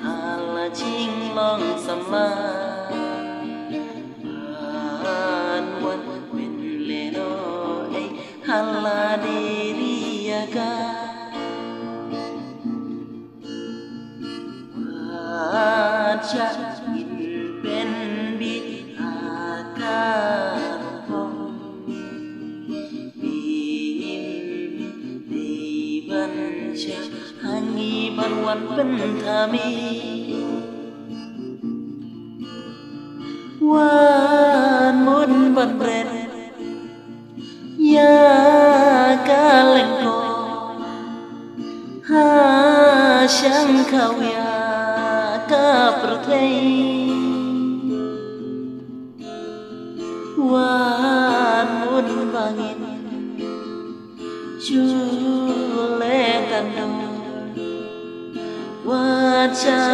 Hala ching long sama an wan win le no ai hala diri aga wacha in pen bi aga hangi banwan pentami wan mun ban bren ya kalengko ha sang kau ya ka perthei wan mun bangin chule kandung wacha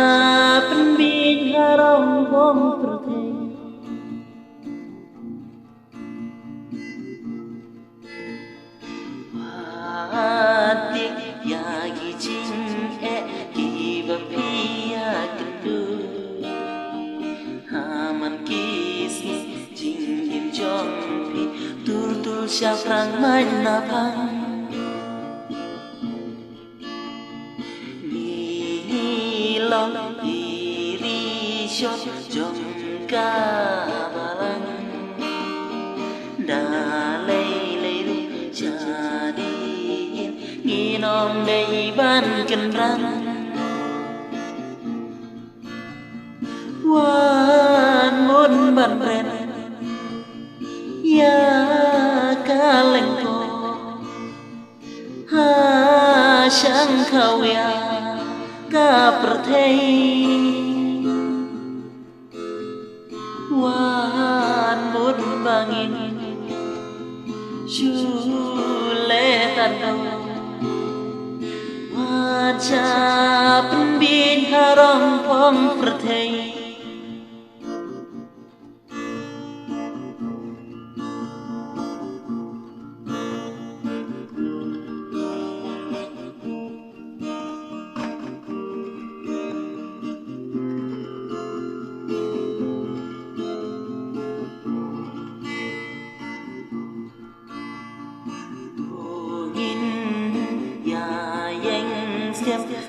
penbin harong bom perthei watik yagi jing kiba pia kendu haman kismi jing him jong pi tur syafrang main napang diri shot jong ka balang dalai lei ru jadi nginom dei ban kenrang wan mun ban bren ya kalengko ha sang kau ya ka perthei wan mun bangin chule tandau wacha penbin harong pom perthei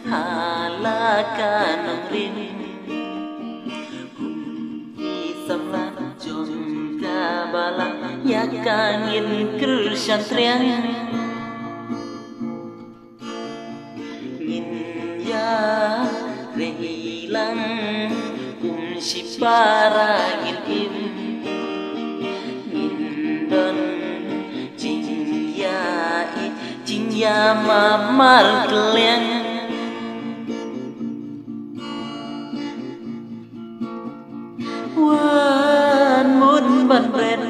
halaka nong rin samla jom ka bala yakangin kersan triang ngin ya rehilang si para ngin ngin don jing ya mamar keleng wan mun ban bren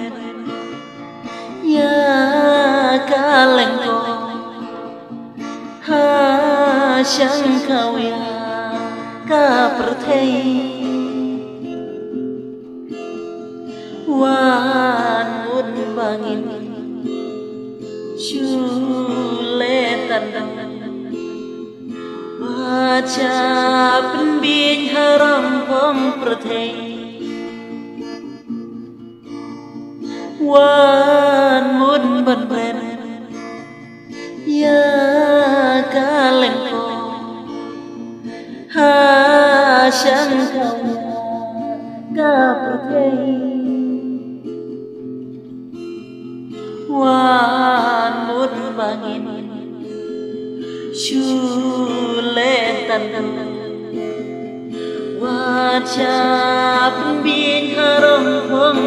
ya kalengko ha sang kau ya ka perthei wan mun bangin chule tandang wacha penbin harong pom perthei wan mun ban bren ya kalengko ha sang kau ka perthei wan mun bangin chule tandang wacha penbin harong pom